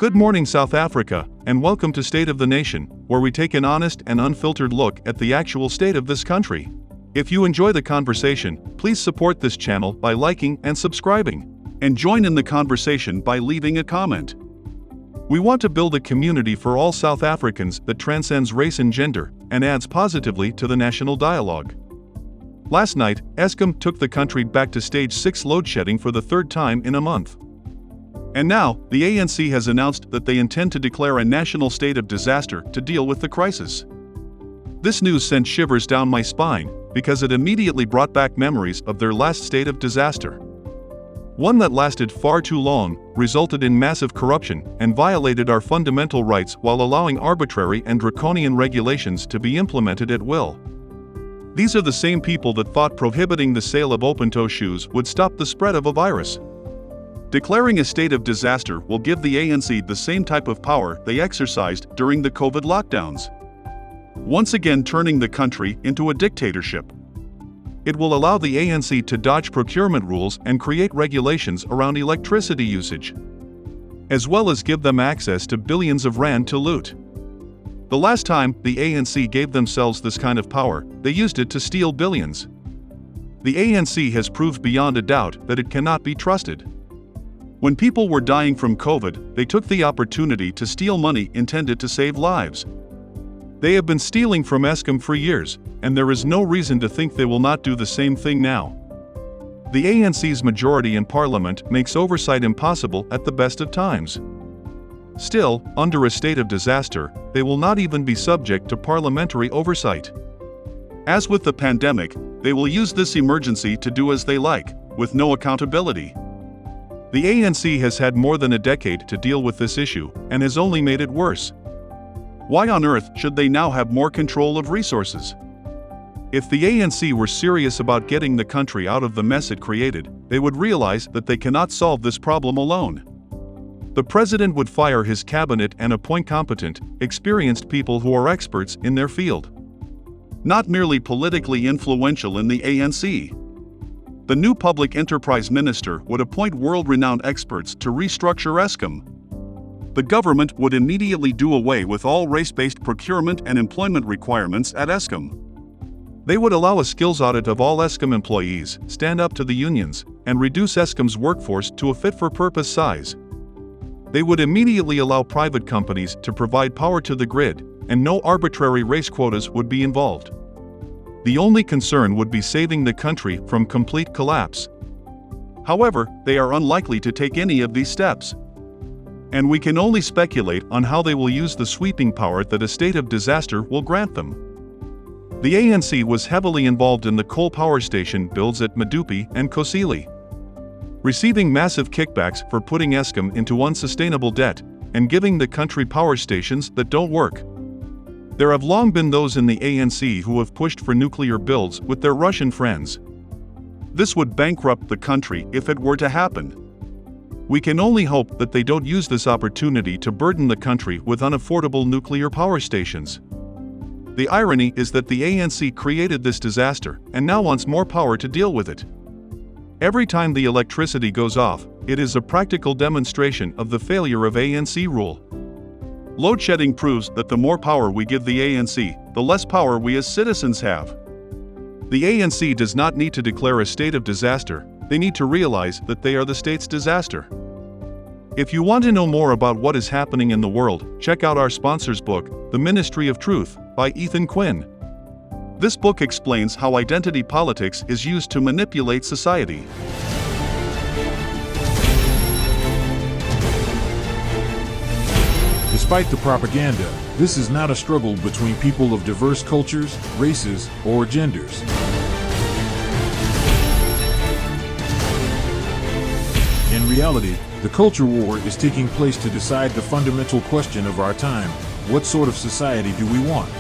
Good morning, South Africa, and welcome to State of the Nation, where we take an honest and unfiltered look at the actual state of this country. If you enjoy the conversation, please support this channel by liking and subscribing, and join in the conversation by leaving a comment. We want to build a community for all South Africans that transcends race and gender and adds positively to the national dialogue. Last night, Eskom took the country back to stage 6 load shedding for the third time in a month. And now, the ANC has announced that they intend to declare a national state of disaster to deal with the crisis. This news sent shivers down my spine, because it immediately brought back memories of their last state of disaster. One that lasted far too long, resulted in massive corruption, and violated our fundamental rights while allowing arbitrary and draconian regulations to be implemented at will. These are the same people that thought prohibiting the sale of open-toe shoes would stop the spread of a virus. Declaring a state of disaster will give the ANC the same type of power they exercised during the COVID lockdowns, once again turning the country into a dictatorship. It will allow the ANC to dodge procurement rules and create regulations around electricity usage, as well as give them access to billions of rand to loot. The last time the ANC gave themselves this kind of power, they used it to steal billions. The ANC has proved beyond a doubt that it cannot be trusted. When people were dying from COVID, they took the opportunity to steal money intended to save lives. They have been stealing from Eskom for years, and there is no reason to think they will not do the same thing now. The ANC's majority in parliament makes oversight impossible at the best of times. Still, under a state of disaster, they will not even be subject to parliamentary oversight. As with the pandemic, they will use this emergency to do as they like, with no accountability. The ANC has had more than a decade to deal with this issue, and has only made it worse. Why on earth should they now have more control of resources? If the ANC were serious about getting the country out of the mess it created, they would realize that they cannot solve this problem alone. The president would fire his cabinet and appoint competent, experienced people who are experts in their field, not merely politically influential in the ANC. The new public enterprise minister would appoint world-renowned experts to restructure Eskom. The government would immediately do away with all race-based procurement and employment requirements at Eskom. They would allow a skills audit of all Eskom employees, stand up to the unions, and reduce Eskom's workforce to a fit-for-purpose size. They would immediately allow private companies to provide power to the grid, and no arbitrary race quotas would be involved. The only concern would be saving the country from complete collapse. However, they are unlikely to take any of these steps. And we can only speculate on how they will use the sweeping power that a state of disaster will grant them. The ANC was heavily involved in the coal power station builds at Medupi and Kosili, receiving massive kickbacks for putting Eskom into unsustainable debt and giving the country power stations that don't work. There have long been those in the ANC who have pushed for nuclear builds with their Russian friends. This would bankrupt the country if it were to happen. We can only hope that they don't use this opportunity to burden the country with unaffordable nuclear power stations. The irony is that the ANC created this disaster and now wants more power to deal with it. Every time the electricity goes off, it is a practical demonstration of the failure of ANC rule. Load shedding proves that the more power we give the ANC, the less power we as citizens have. The ANC does not need to declare a state of disaster, they need to realize that they are the state's disaster. If you want to know more about what is happening in the world, check out our sponsor's book, The Ministry of Truth, by Ethan Quinn. This book explains how identity politics is used to manipulate society. Despite the propaganda, this is not a struggle between people of diverse cultures, races, or genders. In reality, the culture war is taking place to decide the fundamental question of our time: what sort of society do we want?